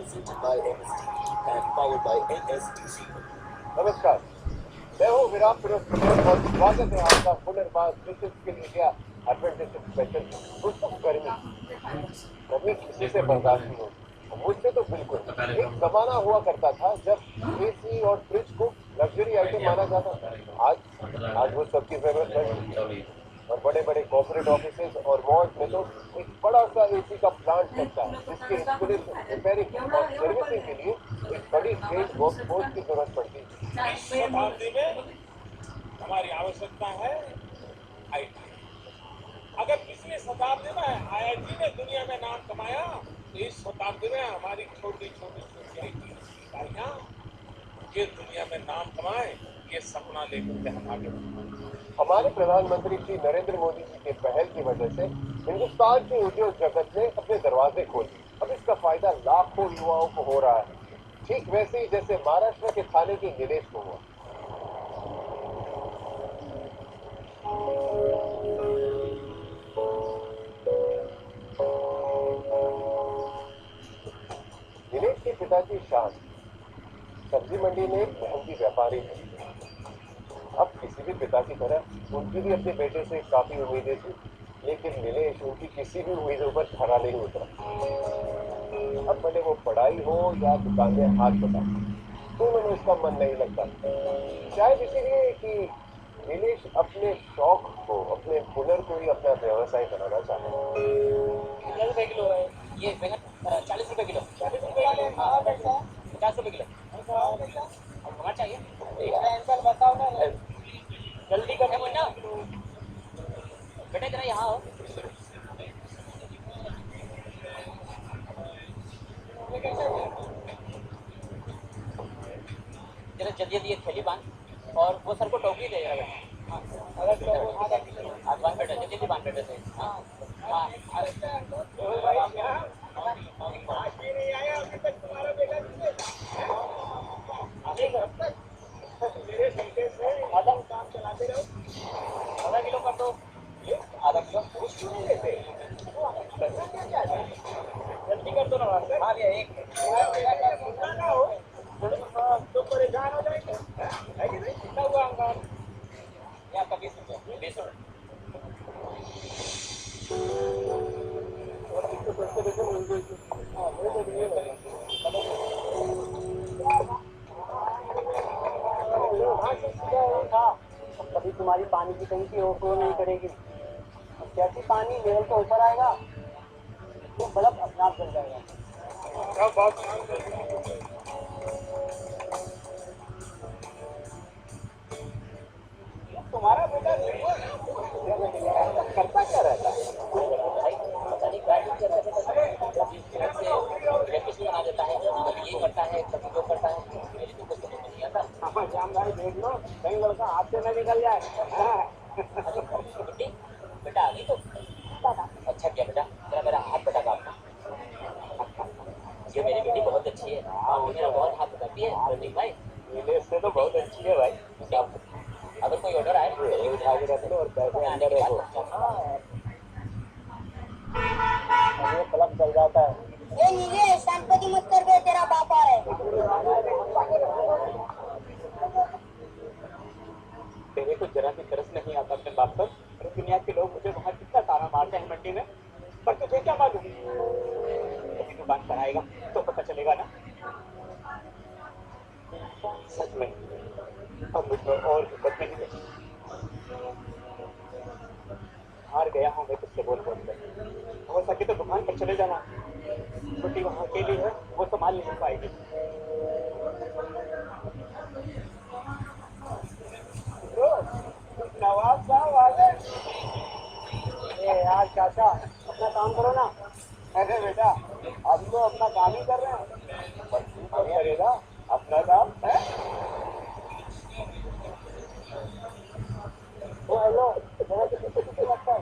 presented by MSTV and followed by NSTG. नमस्कार, मैं हूँ विराट फिरोज पटेल और स्वागत है आपका पुनर्वास district skill India apprenticeship special. दोस्तों, गर्मी किसी से बर्दाश्त नहीं होती, मुझसे तो बिल्कुल। एक जमाना हुआ करता था जब एसी और फ्रिज को लग्जरी आइटम माना जाता था। आज वो सबकी जरूरत है और बड़े बड़े कॉर्पोरेट ऑफिसेज और मॉल्स में तो एक बड़ा सा एसी का प्लांट लगता है, जिसके इंस्टॉलेशन, रिपेयरिंग और सर्विसिंग के लिए एक बड़ी ट्रेंड वर्कफोर्स की जरूरत पड़ती है। शताब्दी में हमारी आवश्यकता है आईटी। अगर पिछली शताब्दी में आईआईटी ने दुनिया में नाम कमाया, तो इस शताब्दी में हमारी छोटी छोटी आईटी इकाइयां ये दुनिया में नाम कमाए, ये सपना लेकर के हम आगे बढ़े। हमारे प्रधानमंत्री श्री नरेंद्र मोदी जी के पहल की वजह से हिंदुस्तान के उद्योग जगत ने अपने दरवाजे खोले। अब इसका फायदा लाखों युवाओं को हो रहा है, ठीक वैसे ही जैसे महाराष्ट्र के थाने के नीलेश को हुआ। नीलेश के पिताजी शान सब्जी मंडी में एक मेहनती व्यापारी थे। अब किसी भी पिता की तरह उनकी भी अपने बेटे से काफी उम्मीदें थी, लेकिन नीलेश उनकी किसी भी उम्मीदों पर खरा नहीं उतरा। अब भले वो पढ़ाई हो या दुकान में हाथ बटाए, दोनों में उसका मन नहीं लगता। शायद इसीलिए कि नीलेश अपने शौक को, अपने हुनर को ही अपना व्यवसाय बनाना चाहता है। कितना रुपए किलो है ये बैंगन? 40 रुपए किलो। 40 रुपए किलो? हाँ, 50 रुपए किलो। और चाहिए बताओ ना, जल्दी करने को ना बेटे, जरा यहाँ हो। जरा जल्दी जल्दी थैली बांध और वो सर को टोकरी दे यार। आज बांध बेटा, जल्दी जल्दी बांध बेटे से। हाँ हाँ, मेरे संकेत से आधा काम चलाते रहो। आधा किलो कर दो। आधा किलो कुछ क्यों नहीं लेते? जल्दी कर दो ना। हाँ भैया, एक ना हो तो परेशान हो जाएंगे, है कि नहीं? कितना हुआ अंगार? ये आपका 20 रुपये। 20 रुपये। कभी तुम्हारी पानी की टंकी ओवरफ्लो नहीं करेगी। जैसे पानी लेवल के ऊपर आएगा तो बल्ब अपने आप जल जाएगा। तुम्हारा बेटा करता क्या रहता है? बना देता है, कभी ये करता है, कभी वो करता है। मेरी तो कुछ नहीं आता। जाम भाई देख लो, कहीं लड़का हाथ से न निकल जाए। बेटा आ गई तो अच्छा किया बेटा, जरा मेरा हाथ बटा काटना। ये मेरी बेटी बहुत अच्छी है और मेरा बहुत हाथ बटाती है। प्रतीक भाई, नीलेश से तो बहुत अच्छी है भाई। अगर कोई ऑर्डर आए तो जल्दी उठा के रख लो और पैसे अंदर रखो। ये बल्ब जल जाता है। ये नीले शांति मत कर बे, तेरा बाप आ रहा है। तेरे को जरा भी तरस नहीं आता अपने बाप पर? अरे दुनिया के लोग मुझे वहाँ कितना ताना मारते हैं मंडी में, पर तुझे क्या मालूम? कभी दुकान पर आएगा तो पता चलेगा ना। सच में अब मुझे और हिम्मत नहीं बची। हार गया हूँ मैं तुझसे बोल कर। हो सके तो दुकान पर चले जाना, छोटी वहाँ अकेली है, वो संभाल नहीं पाएगी। नवाब साहब आ गए। यार चाचा, अपना काम करो ना। अरे बेटा, हम तो अपना काम ही कर रहे हैं, पर तू कब करेगा अपना काम? है ओ हेलो, जरा किसी पीछे लगता है।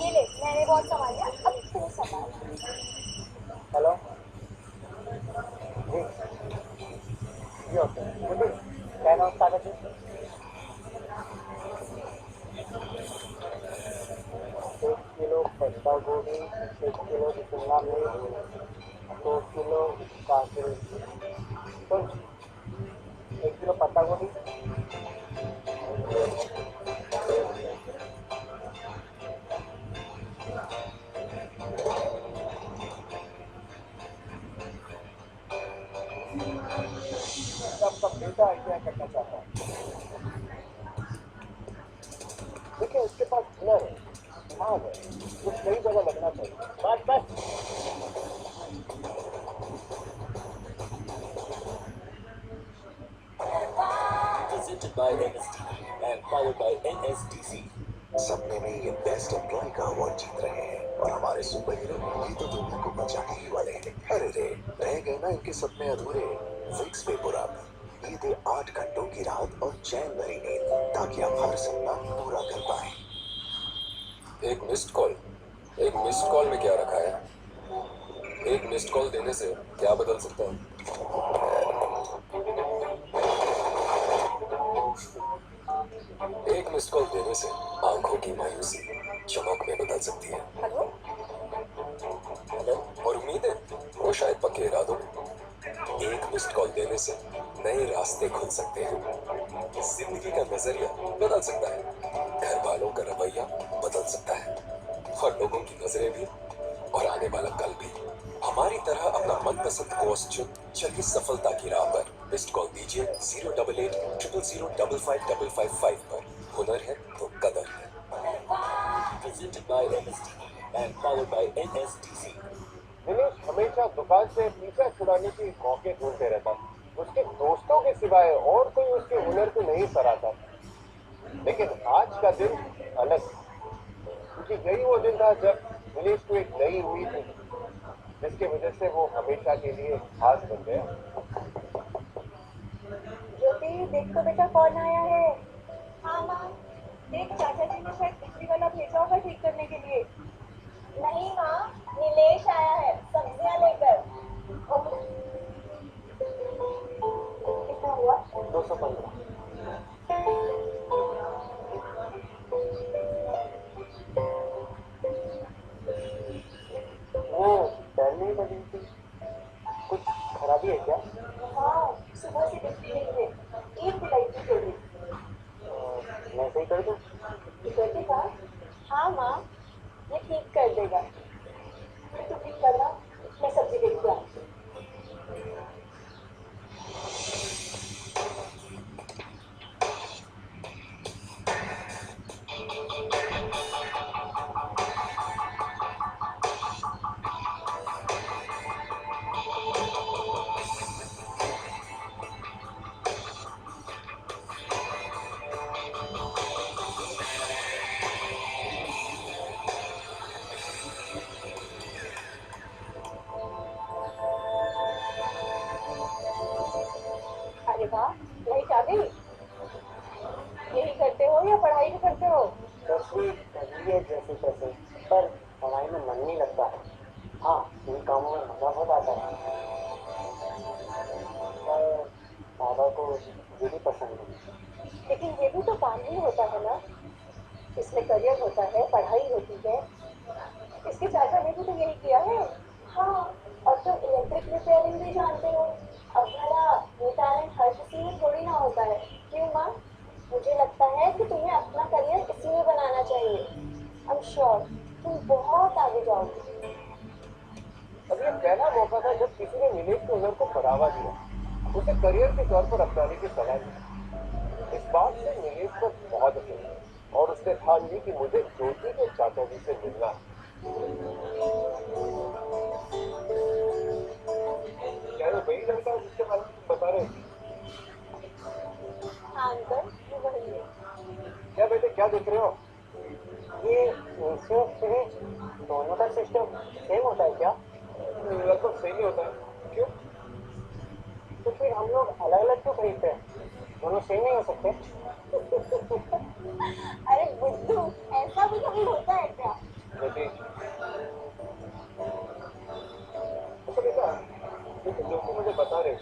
ये ले, मैंने बहुत संभाल लिया, अब तू संभाल। हेलो जी, क्या नाम था? किलो पत्ता गोभी गोभी, 1 किलो शिमला मिर्च, 2 किलो गाजर, तो 1 किलो पत्ता गोभी, सबका बेटा आइडिया करना चाहता है। देखिए उसके पास हुनर है, दिमाग है, कुछ नई जगह लगना चाहिए। बस बस Presented by NSTV and powered by NSDC. सपने में ये बेस्ट एम्प्लॉय का अवार्ड जीत रहे हैं और हमारे सुपर हीरो ये तो दुनिया को बचाने ही वाले हैं। अरे रे रह गए ना इनके सपने अधूरे। फिक्स पेपर अप, ये दे 8 घंटों की रात और चैन भरी नींद ताकि आप हर सपना पूरा कर पाए। एक मिस्ड कॉल में क्या रखा है? एक मिस्ड कॉल देने से क्या बदल सकता है? एक मिस्ड कॉल देने से आंखों की मायूसी चमक में बदल सकती है। हेलो हेलो, और उम्मीद है वो शायद पक्के इरादों में। एक मिस्ड कॉल देने से नए रास्ते खुल सकते हैं। जिंदगी का नजरिया बदल सकता है, घर वालों का रवैया बदल सकता है, और लोगों की नजरें भी, और आने वाला कल भी। हमारी तरह अपना मनपसंद कोर्स चुन चलिए सफलता की राह पर। मिस्ड कॉल दीजिए 088 000 55555 पर। हुनर है तो कदर है। Presented by NSTV and powered by NSDC. Dinesh हमेशा दुकान से पीछा छुड़ाने के मौके ढूंढते रहता। उसके दोस्तों के सिवाय और कोई उसके हुनर को नहीं सराहता। लेकिन आज का दिन अलग, क्योंकि यही वो दिन था जब दिनेश को एक नई उम्मीद मिली, जिसकी वजह से वो हमेशा के लिए खास बन गया। ज्योति देख तो बेटा कौन आया है। हाँ माँ, देख चाचा जी ने शायद बिजली वाला भेजा होगा ठीक करने के लिए। नहीं माँ, नीलेश आया है सब्जियाँ लेकर। कितना हुआ? 215। वो बैल नहीं बनी थी, कुछ खराबी है क्या? हाँ, सुबह से बिजली नहीं है, एक भी लाइट नहीं चल रही। मैं सही कर दूं? कर देगा? हाँ माँ, ये ठीक कर देगा। तू ठीक करना, मैं सब्जी देख के आऊँ। अरे वाह, लाइट आ गई। यही करते हो या पढ़ाई भी करते हो? तस्वीर है जैसे तैसे, पर पढ़ाई में मन नहीं लगता है। हाँ, इन कामों में मजा बहुत आता है। पर बाबा को ये भी पसंद है। लेकिन ये भी तो काम ही होता है ना, इसमें करियर होता है, पढ़ाई होती है। इसके चाचा ने भी तो यही किया है। हाँ, और तुम इलेक्ट्रिक रिपेयरिंग भी जानते हो। अब भला ये टैलेंट हर किसी में थोड़ी ना होता है, क्यों माँ? मुझे लगता है कि तुम्हें अपना करियर इसी में बनाना चाहिए। आई एम श्योर तुम बहुत आगे जाओगे। अब ये पहला मौका था जब किसी ने नीलेश के हुनर को बढ़ावा दिया, उसे करियर के तौर पर अपनाने की सलाह दी। इस बात से नीलेश को बहुत अच्छा लगा और उसने ठान ली कि मुझे ज्योति के चाचा जी से मिलना है। क्या ये वही लड़का है जिसके बारे में तुम बता रहे थे? हाँ अंकल, ये वही है। क्या बेटे क्या देख रहे हो? ये एसी और फ्रिज दोनों का सिस्टम सेम होता है क्या? लगभग सही होता है। क्यों? तो फिर हम लोग अलग अलग क्यों खरीदते हैं? दोनों सेम नहीं हो सकते? अरे बुद्धू, ऐसा भी कभी होता है क्या? ज्योति, अच्छा बेटा, लेकिन जो तुम मुझे बता रहे हो,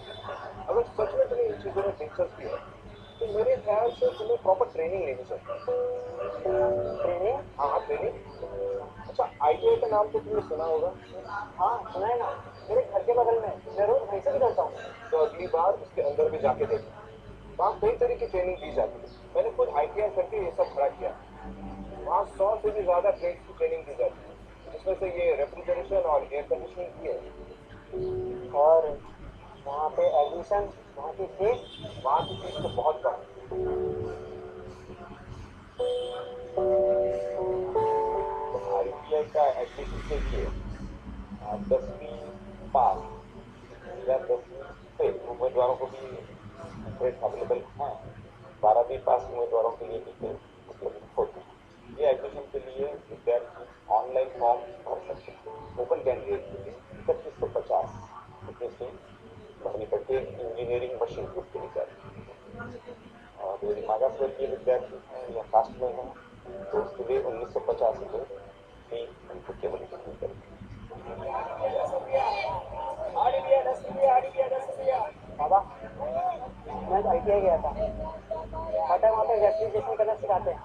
अगर सच में तुम्हें इन चीजों में दिलचस्पी है, तो मेरे ख्याल से तुम्हें प्रॉपर ट्रेनिंग लेनी चाहिए। ट्रेनिंग? हाँ ट्रेनिंग। अच्छा, ITI का नाम तो तुमने सुना होगा। हाँ सुना है ना, मेरे घर के बगल में, मैं रोज वहीं से गुजरता हूँ। तो अगली बार उसके अंदर भी जाके देखो, वहाँ कई तरह की ट्रेनिंग दी जाती है। मैंने खुद ITI करके ये सब खड़ा किया। वहाँ 100 से भी ज्यादा ट्रेड की ट्रेनिंग दी जाती है, जिसमें से ये रेफ्रिजरेशन और एयर कंडीशनिंग की है। और वहाँ पे एडमिशन, वहाँ की फीस, वहाँ की फीस तो बहुत कम है। ITI का एडमिशन के लिए 10वीं पास या 10वीं फेल उम्मीदवारों को भी ट्रेड अवेलेबल है। 12वीं पास उम्मीदवारों के लिए भी ट्रेड उपलब्ध होती है। ये एडमिशन के लिए विद्यार्थी ऑनलाइन फॉर्म भर सकते हैं। ओपन कैंडिडेट के लिए 3150 रुपये से भरनी पड़ती है। इंजीनियरिंग मशीन ग्रुप के लिए और यदि मागास वर्गीय विद्यार्थी हैं या कास्ट में हैं तो उसके लिए 1950 रुपये फी उनको केवल भरनी पड़ती है। बाबा मैं तो ITI गया था, पता है वहाँ पे रेफ्रिजरेशन करना सिखाते हैं।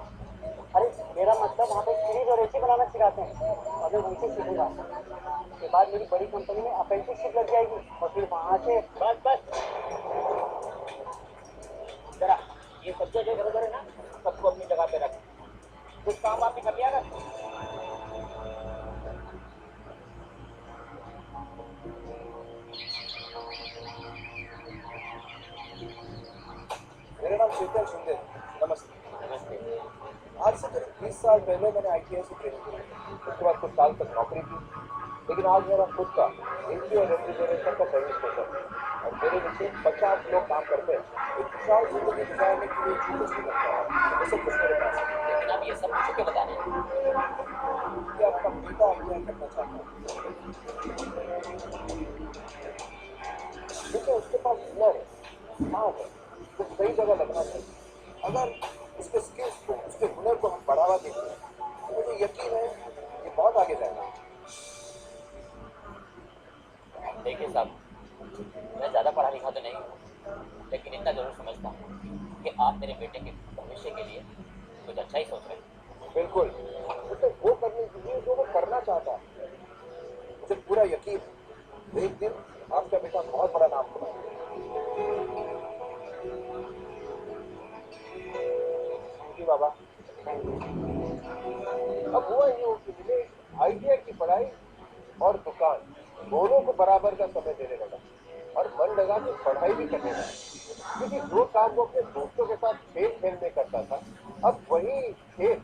अरे मेरा मतलब वहाँ पे फ्रिज और AC बनाना सिखाते हैं, और मैं वहीं से सीखूंगा। उसके बाद मेरी बड़ी कंपनी में अप्रेंटिसशिप लग जाएगी और फिर वहाँ से बस जरा ये सब्जी जो इधर है ना, सबको अपनी जगह पे रख। कुछ काम आपने कर लिया ना? मेरा नाम शीतल शिंदे। नमस्ते। आज से करीब 20 साल पहले मैंने ITI से ट्रेनिंग की। उसके बाद कुछ साल तक नौकरी की, लेकिन आज मेरा खुद का AC और रेफ्रिजरेशन का सर्विस स्टेशन है और मेरे नीचे 50 लोग काम करते हैं। एक विशाल जिंदगी गुजारने के लिए जो कुछ भी करता है वो सब कुछ मेरे पास है। लेकिन आप ये सब मुझे क्यों बता रहे हैं? कि आपका बेटा ITI करना चाहता है, देखिए उसके पास हुनर है, स्मार्ट है, तो सही जगह लगना चाहिए। अगर उसके स्किल्स को, उसके हुनर को हम बढ़ावा देते हैं तो मुझे यकीन है ये बहुत आगे जाएगा। देखिए साहब, मैं ज़्यादा पढ़ा लिखा तो नहीं हूँ, लेकिन इतना ज़रूर समझता हूँ कि आप मेरे बेटे के भविष्य के लिए कुछ अच्छा ही सोच रहे हैं। बिल्कुल, उसे वो करने दीजिए जो वो करना चाहता है। मुझे पूरा यकीन है एक दिन आपका बेटा बहुत बड़ा नाम कमाएगा। जी बाबा। अब हुआ यूँ कि मुझे ITI की पढ़ाई और दुकान दोनों को बराबर का समय देने लगा और मन लगा कि पढ़ाई भी करने लगा, क्योंकि जो काम वो अपने दोस्तों के साथ खेल खेल में करता था, अब वही खेल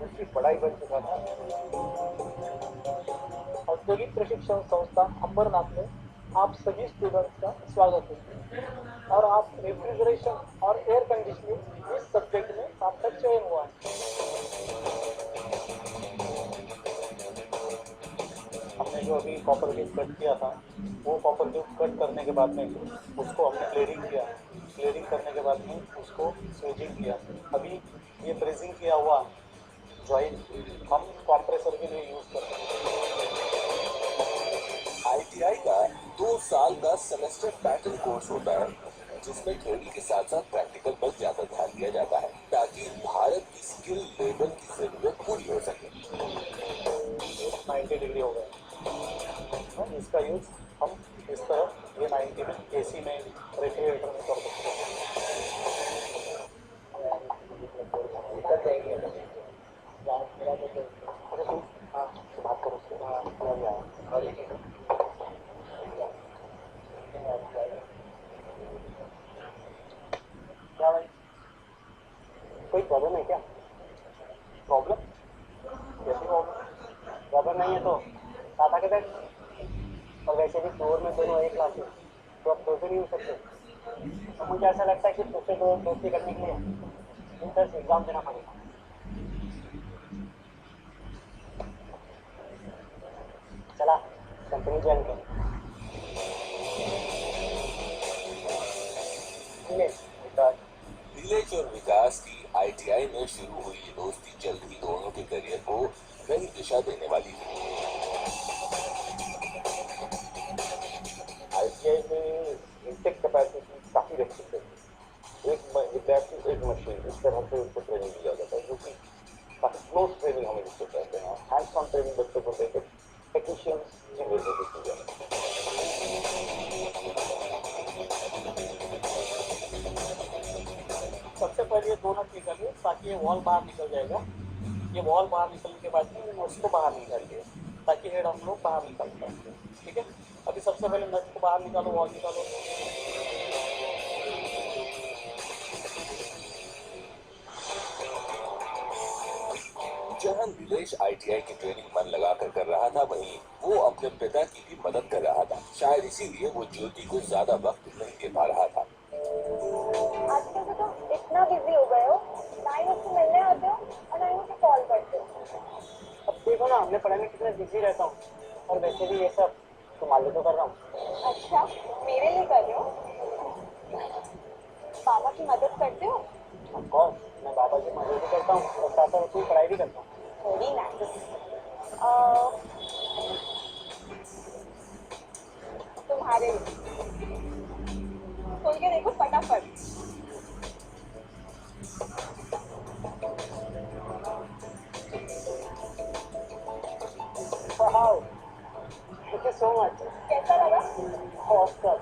उसकी पढ़ाई बन चुका था। औद्योगिक प्रशिक्षण संस्था अंबरनाथ में आप सभी स्टूडेंट्स का स्वागत है। और आप रेफ्रिजरेशन और एयर कंडीशनिंग इस सब्जेक्ट में आपका चयन हुआ है। हमने जो अभी कॉपर बीम कट किया था, वो कॉपर बीम कट करने के बाद में उसको हमने क्लियरिंग किया। क्लियरिंग करने के बाद में उसको स्विचिंग किया। अभी ये ब्रेजिंग किया हुआ जॉइंट हम कंप्रेसर के लिए यूज़ करते हैं। ITI का 2 साल का सेमेस्टर पैटर्न कोर्स होता है, जिसमें थ्योरी के साथ साथ प्रैक्टिकल पर ज्यादा ध्यान दिया जाता है ताकि भारत की स्किल लेबर की जरूरत पूरी हो सके। 90 डिग्री हो गया। इसका यूज हम इस तरह ये 90 में AC में, रेफ्रिजरेटर में कर सकते हैं। बात करो उससे। क्या भाई, कोई प्रॉब्लम है क्या? प्रॉब्लम? कैसी प्रॉब्लम? प्रॉब्लम नहीं है तो साथ आके बैठ। और वैसे भी फ्लोर में दोनों एक क्लास में, तो आप दोस्त नहीं हो सकते। तो मुझे ऐसा लगता है कि दूसरे दोस्ती करने के लिए इंट्रेंस एग्जाम देना पड़ेगा। चला कंपनी ज्वाइन कर। नीलेश और विकास की ITI में शुरू हुई ये दोस्ती जल्द ही दोनों के करियर को नई दिशा देने वाली थी। ITI में इंटेक कैपेसिटी काफी रखी है। एक विद्यार्थी एक मशीन, इस तरह से उसको ट्रेनिंग दिया जाता है, जो कि काफ़ी क्लोज ट्रेनिंग हमें जिसको कहते हैं, हैंड्स ऑन ट्रेनिंग बच्चों को देकर टेक्नीशियंस की निर्देश की जाए। सबसे पहले ये 2 नट निकालिए ताकि ये वॉल बाहर निकल जाएगा। ये वॉल बाहर निकलने के बाद में उसको बाहर निकालिए ताकि हेड हम लोग बाहर निकाल पाएंगे। ठीक है, अभी सबसे पहले नट को बाहर निकालो, वॉल निकालो। जहां नीलेश ITI की ट्रेनिंग मन लगाकर कर रहा था, वहीं वो अपने पिता की भी मदद कर रहा था। शायद इसीलिए वो ज्योति को ज्यादा वक्त नहीं दे पा रहा था। आजकल तो तुम इतना बिजी हो गए हो, ना ही मुझसे मिलने आते हो और ना ही मुझे कॉल करते हो। अब देखो ना, मैं पढ़ाई में कितना बिजी रहता हूँ, और वैसे भी ये सब तुम्हारे लिए तो कर रहा हूँ। अच्छा, मेरे लिए कर रहे हो? पापा की मदद करते हो? ऑफकोर्स, मैं बाबा की मदद भी करता हूँ और साथ साथ अपनी पढ़ाई भी करता हूँ। Very nice. तुम्हारे खोल के देखो फटाफट। Wow, thank you so much. कैसा लगा? ऑस्कर।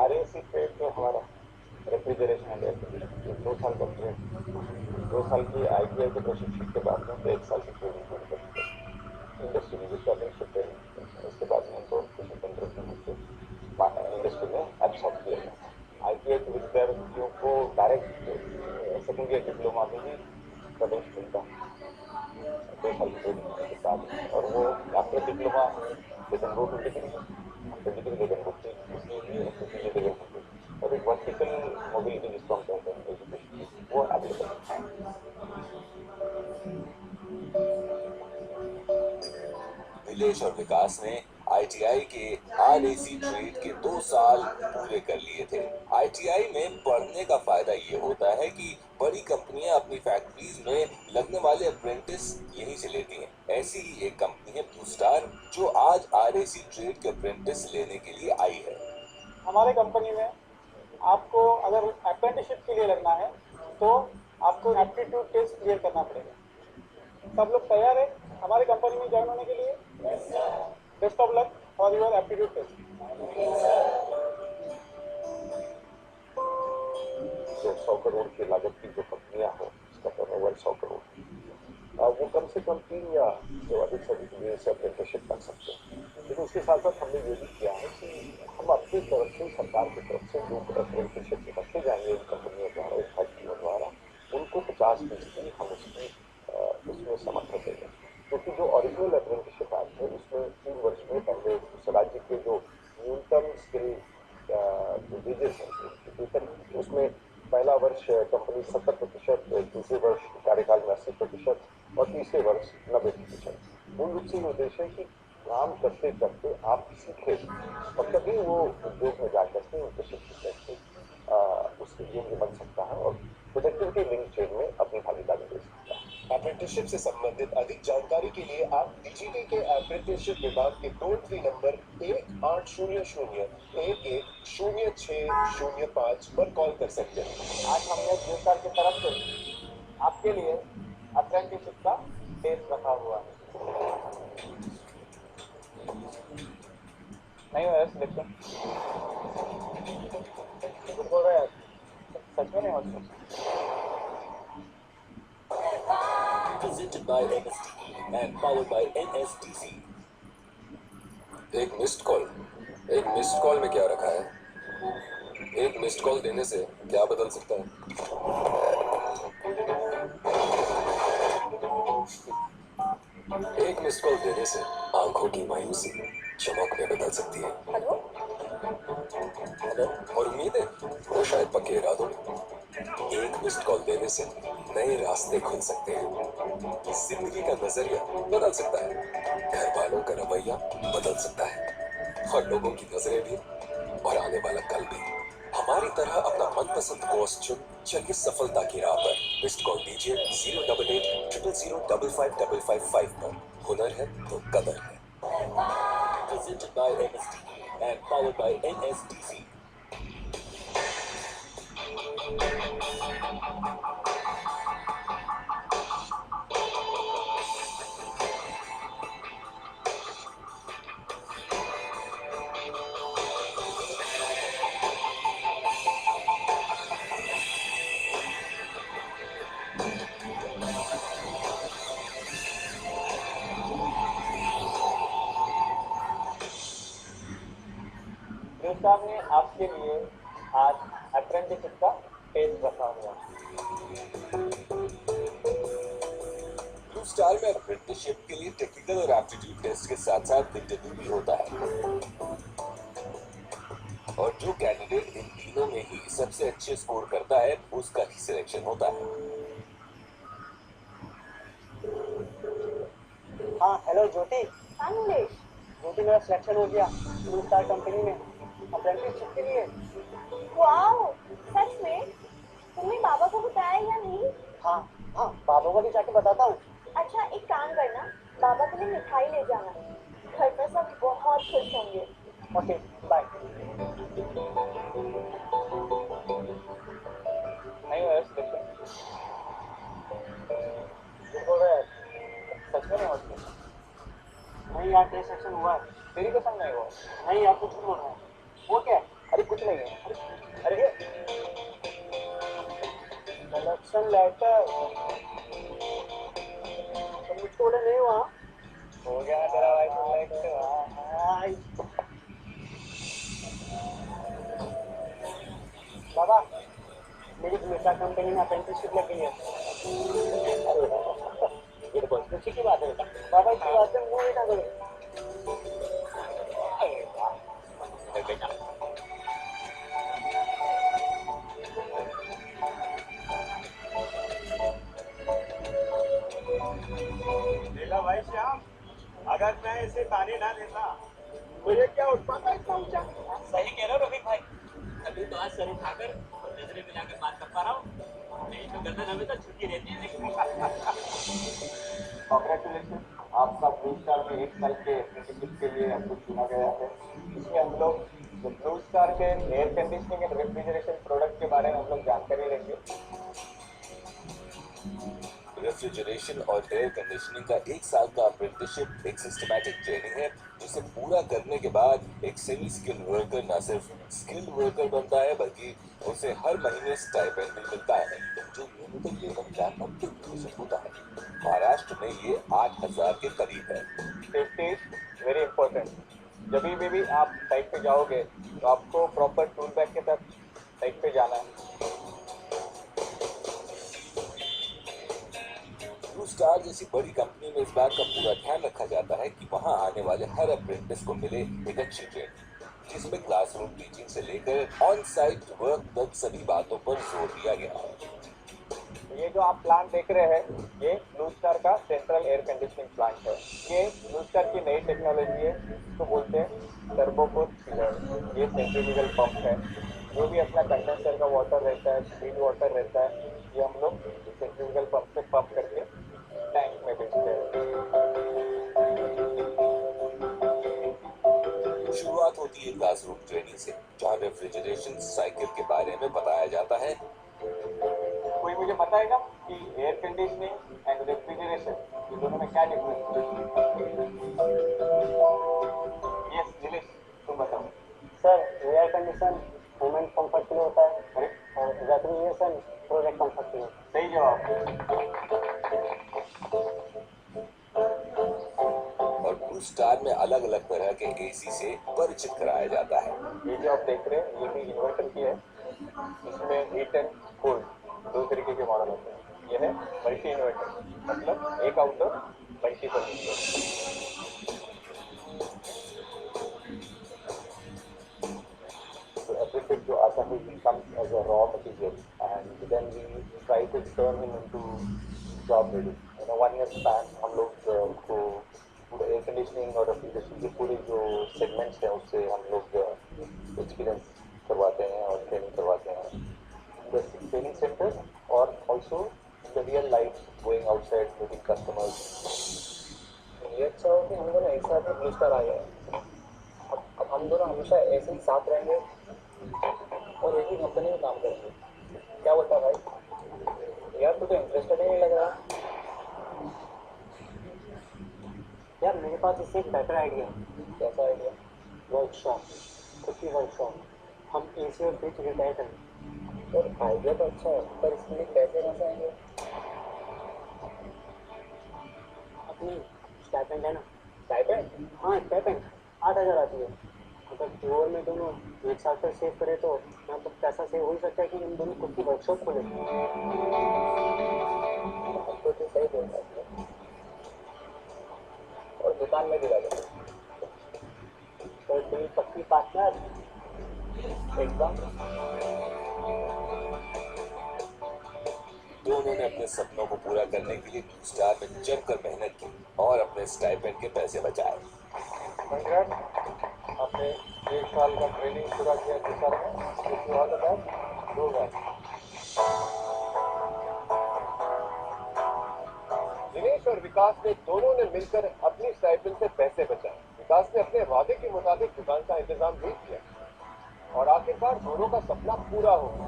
RAC ट्रेड जो हमारा रेफ्रिजरेशन है, 2 साल का ट्रेड, 2 साल की ITI के प्रशिक्षण के बाद में 1 साल की ट्रेनिंग पूरी करते हैं। इंडस्ट्री में ट्रेनिंग ट्रेनिंग, उसके बाद में उनको कुछ तंत्र से इंडस्ट्री में एब्सॉर्ब किया जाए। ITI के विद्यार्थियों को डायरेक्ट सेकेंड ईयर डिप्लोमा में भी प्रवेश मिलता है 2 साल की ट्रेनिंग होने के बाद, और वो after diploma they can go to degree, after degree they can go to PhD, after PhD they can go to, और एक वर्टिकल मोबिलिटी जिसको हम कहते हैं एजुकेशन, वो एप्लीकेबल है। नीलेश और विकास ने ITI के RAC ट्रेड के 2 साल पूरे कर लिए थे। ITI में पढ़ने का फायदा ये होता है कि बड़ी कंपनियां अपनी फैक्ट्रीज में लगने वाले अप्रेंटिस यहीं से लेती हैं। ऐसी ही एक कंपनी है ब्लू स्टार, जो आज RAC ट्रेड के अप्रेंटिस लेने के लिए आई है। हमारे कंपनी में आपको अगर अप्रेंटिसशिप के लिए लगना है तो आपको एप्टीट्यूड टेस्ट क्लियर करना पड़ेगा। सब लोग तैयार है हमारी कंपनी में ज्वाइन होने के लिए? Best of luck for your aptitude test. 100 crore की लागत की जो कंपनियां हो, उसका टर्नओवर 100 करोड़, वो कम से कम 3 या जो अधिक से अधिक से अप्रेंटिसशिप कर सकते हैं। लेकिन उसके साथ साथ हमने ये भी किया है कि हम अपनी तरफ से, सरकार की तरफ से जो अप्रेंटिसशिप रखे जाएंगे इन कंपनियों द्वारा, इन फैक्ट्रियों द्वारा, उनको 50% हम उसमें समर्थन देंगे। क्योंकि जो ओरिजिनल अप्रेंटिसशिप एक्ट है उसमें 3 वर्ष में पहले उस राज्य के जो न्यूनतम स्किल जो वेजेस हैं, उसमें पहला वर्ष कंपनी 70%, दूसरे वर्ष कार्यकाल में 80% और तीसरे वर्ष 90%। मूल रूप से ये उद्देश्य है कि काम करते करते आप सीखे और तभी वो उद्योग में जाकर के प्रशिक्षित करके उसके योग्य बन सकता है और प्रोडक्टिविटी लिंक चेन में अपनी भागीदारी दे सकता है। अप्रेंटिसशिप से संबंधित अधिक जानकारी के लिए आप DGT के अप्रेंटिसशिप विभाग के टोल फ्री नंबर 1800-110605 पर कॉल कर सकते हैं। आज हमने ब्लू स्टार की तरफ से आपके लिए अप्रेंटिसशिप का टेस्ट रखा हुआ है। नहीं हुआ सिलेक्शन? कुछ बोल रहे हैं सच में नहीं हो? Presented by MST and powered by NSTC. एक मिस्ड कॉल में क्या रखा है? एक मिस्ड कॉल देने से क्या बदल सकता है? एक मिस्ड कॉल देने से आंखों की मायूसी चमक में बदल सकती है। हेलो? और उम्मीद है वो शायद पक्के इरादों में। एक मिस्ड कॉल देने से नए रास्ते खुल सकते हैं। जिंदगी का नजरिया बदल सकता है, घर वालों का रवैया बदल सकता है और लोगों की नजरें भी, और आने वाला कल भी। हमारी तरह अपना मनपसंद कोर्स चुन चलिए सफलता की राह पर। मिस्ड कॉल दीजिए 088-000-55555 पर। हुनर है तो कदर है। Presented by MST and powered by NSTC. Blue star ने आपके लिए आज अप्रेंटिसशिप का टेस्ट रखा हुआ है। ब्लू स्टार में अप्रेंटिसशिप के लिए टेक्निकल और एप्टीट्यूड टेस्ट के साथ साथ इंटरव्यू भी होता है, और जो कैंडिडेट इन तीनों में ही सबसे अच्छे स्कोर करता है उसका ही सिलेक्शन होता है। हाँ हेलो ज्योति। हाँ नीलेश, ज्योति मेरा सिलेक्शन हो गया ब्लू स्टार कंपनी में अप्रेंटिसशिप के लिए। वाओ, सच में? तुमने बाबा को बताया या नहीं? हाँ हाँ, बाबा को भी जाके बताता हूँ। अच्छा एक काम करना, बाबा के लिए मिठाई ले जाना, घर पर सब बहुत खुश होंगे। Okay bye. नहीं हुआ सिलेक्शन? बोल रहा है सच में नहीं हुआ? नहीं यार, तेरा सिलेक्शन हुआ है। तेरी कसम नहीं हुआ? नहीं यार, कुछ नहीं हो रहा है। वो क्या है? अरे कुछ नहीं है। अरे ये सिलेक्शन लेटर तो मुझको बोले नहीं हुआ। हो गया ना तेरा भाई सिलेक्शन। बाबा, मेरी ब्लू स्टार कंपनी में अप्रेंटिसशिप लग गई है। ये तो बहुत खुशी की बात है बेटा। बाबा इतनी बातें मुंह नहीं ना करो। अरे बेटा देखा भाई श्याम, अगर मैं इसे ताने ना देता तो ये क्या उठ पाता इतना ऊंचा। सही कह रहे हो रफीक भाई, अभी तो आज सर उठाकर और नजरें मिलाकर बात कर पा रहा हूँ, नहीं तो गर्दन हमें तो छुट्टी रहती है। लेकिन कॉन्ग्रेचुलेशन, आपका ब्लू स्टार में 1 साल के अप्रेंटिसशिप के लिए आपको चुना गया है। इसमें हम लोग ब्लू स्टार के air conditioning and refrigeration product के बारे में हम लोग जानकारी लेंगे। रेफ्रिजरेशन और एयर कंडीशनिंग का 1 साल का अप्रेंटिसशिप एक सिस्टमैटिक ट्रेनिंग है, जिसे पूरा करने के बाद एक सेमी स्किल्ड वर्कर न सिर्फ स्किल्ड वर्कर बनता है बल्कि उसे हर महीने स्टाइपेंड भी मिलता है, जो न्यूनतम लेवल का 90% होता है। महाराष्ट्र में ये 8,000 के करीब है। Safety is very important. जब भी आप साइट पे जाओगे तो आपको प्रॉपर टूल बैग के साथ साइट पे जाना है। ब्लू स्टार जैसी बड़ी कंपनी में इस बात का पूरा ध्यान रखा जाता है कि वहां आने वाले हर अप्रेंटिस को मिले एक अच्छी ट्रेनिंग, जिसमें क्लासरूम टीचिंग से लेकर ऑन साइट वर्क तक सभी बातों पर जोर दिया गया है। ये जो आप प्लांट देख रहे हैं, ये ब्लू स्टार का सेंट्रल एयर कंडीशनिंग प्लांट है। ये ब्लू स्टार की नई टेक्नोलॉजी है, इसको बोलते हैं टर्बोपोर चिलर। ये सेंट्रीफ्यूगल पंप है। जो भी अपना कंडेंसर का वाटर रहता है, स्टील वाटर रहता है, ये हम लोग सेंट्रीफ्यूगल पंप से पंप करके टैंक में भेजते हैं। शुरुआत होती है क्लासरूम ट्रेनिंग से, जहाँ रेफ्रिजरेशन साइकिल के बारे में बताया जाता है। कोई मुझे बताएगा कि एयर कंडीशनिंग एंड रेफ्रिजरेशन ये दोनों में क्या डिफरेंस है? यस नीलेश, तुम बताओ। Sir, air condition women comfort के लिए होता है और रेफ्रिजरेशन प्रोडक्ट कंफर्ट के लिए। सही जवाब। और ब्लू स्टार में अलग अलग तरह के एसी से परिचित कराया जाता है। ये जो आप देख रहे हैं, ये भी इन्वर्टर की है। इसमें हीट एंड कोल्ड दो तरीके के मॉडल होते हैं। ये है मल्टी इन्वर्टर, मतलब एक आउटडोर मल्टीपल इंडोर। Everything जो आता है, he comes as a raw material and then we try to turn him into job ready. You know, 1 year span हम लोग उसको पूरा एयर कंडीशनिंग और रेफ्रिजरेशन के पूरे जो सेगमेंट्स हैं उससे हम लोग एक्सपीरियंस करवाते हैं और ट्रेनिंग करवाते हैं। The training center or also the real life going outside meeting customers. ये अच्छा हो कि हम दोनों एक साथ ब्लू स्टार आए हैं। अब हम दोनों हमेशा ऐसे ही साथ रहेंगे और एक ही कंपनी में काम करेंगे। क्या बोलता भाई? यार तू तो इंटरेस्टेड ही नहीं लग रहा। यार मेरे पास इससे एक बेटर आइडिया है। कैसा आइडिया? वर्कशॉप, खुद की वर्कशॉप। हम एसी और फ्रिज रिटायर करें। और आइडिया तो अच्छा है, पर इसके लिए पैसे कहाँ से आएंगे? अपनी स्टाइपेंड है ना? स्टाइपेंड? हाँ स्टाइपेंड 8,000 आती है। अगर फ्लोर में दोनों एक साथ पर सेव करें तो यहाँ तो पैसा सेव हो ही सकता है कि हम दोनों खुद की वर्कशॉप खोलें। तो तू सही बोल रहा है। और दुकान में भी लगा तो तेरी पक्की पार्टनर एकदम। दोनों ने अपने सपनों को पूरा करने के लिए स्टार में जमकर मेहनत की और अपने स्टाइपेंड के पैसे बचाए। आपने 1 साल का ट्रेनिंग पूरा किया सर में, उसके बाद अब 2 बार। दिनेश और विकास ने दोनों ने मिलकर अपनी स्टाइपेंड से पैसे बचाए। विकास ने अपने वादे के मुताबिक दुकान का इंतजाम भी किया और आखिरकार दोनों का सपना पूरा हो गया।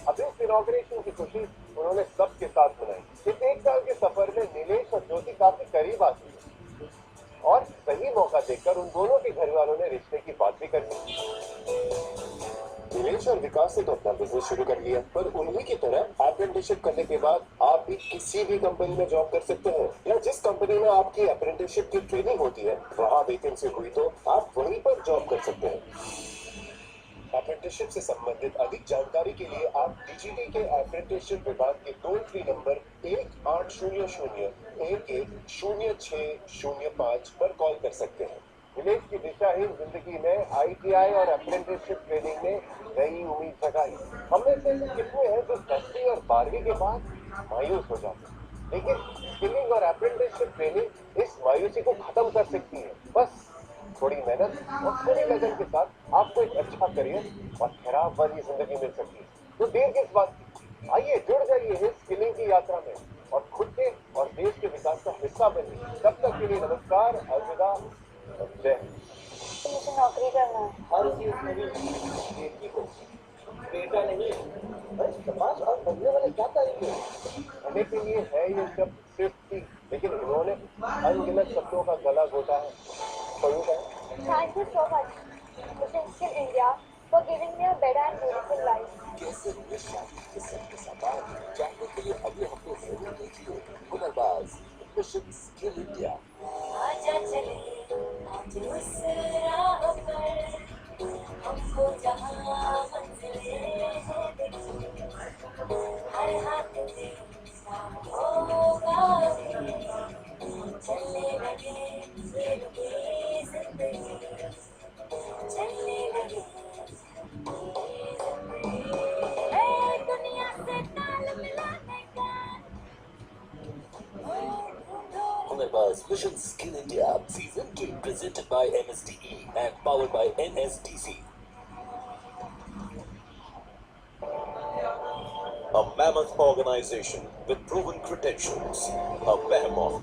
अब इस इनॉग्रेशन की खुशी उन्होंने सबके साथ मनाई। इस 1 साल के सफर में नीलेश और ज्योति काफी करीब आती है और सही मौका देखकर उन दोनों के घर वालों ने रिश्ते की बात भी कर ली। नीलेश और विकास ने तो अपना बिजनेस शुरू कर लिया, पर उन्हीं की तरह अप्रेंटिसशिप करने के बाद आप भी किसी भी कंपनी में जॉब कर सकते हैं, या जिस कंपनी में आपकी अप्रेंटिसशिप की ट्रेनिंग होती है वहाँ वैकेंसी हुई तो आप वहीं पर जॉब कर सकते हैं। अप्रेंटिसशिप से संबंधित अधिक जानकारी के लिए आप डीजीटी के अप्रेंटिसशिप विभाग के टोल फ्री नंबर 1800-110605 पर कॉल कर सकते हैं। नीलेश की दिशाहीन जिंदगी में आईटीआई और अप्रेंटिसशिप ट्रेनिंग ने नई उम्मीद जगाई। हम में से कितने हैं जो 10वीं और 12वीं के बाद मायूस हो जाते हैं, लेकिन स्किलिंग और अप्रेंटिसशिप ट्रेनिंग इस मायूसी को खत्म कर सकती है। बस थोड़ी मेहनत और थोड़ी लगन के साथ आपको एक अच्छा करियर और खराब वाली जिंदगी मिल सकती है। तो देर किस बात की, आइए जुड़ जाइए इस स्किलिंग की यात्रा में और खुद के और देश के विकास का हिस्सा बनिए। तब तक के लिए नमस्कार, अलविदा, जय हिंद। मुझे नौकरी करना है। हर चीज में भी बेटी को बेटा नहीं, बस समाज और बनने वाले क्या करेंगे? होने के लिए है ये शब्द सिर्फ थी, लेकिन इन्होंने अनगिनत शब्दों का गला घोटा है। Thank you so much, Mission India, for giving me a better and beautiful life. कैसे हुए शादी के सबके सामान जानने के लिए अगले हफ्ते जरूर देखिए हुनरबाज मिशन स्किल इंडिया। आजा चले आज उस राह पर हमको जहाँ मंजिलें दिखें, हर हाथ में होगा चलने लगे ये जिंदगी, चलने लगे दुनिया से ताल मिलाने का। Hunnarbaz Mission Skill India Season 2 presented by MSDE and powered by NSDC. A mammoth organization with proven credentials, a behemoth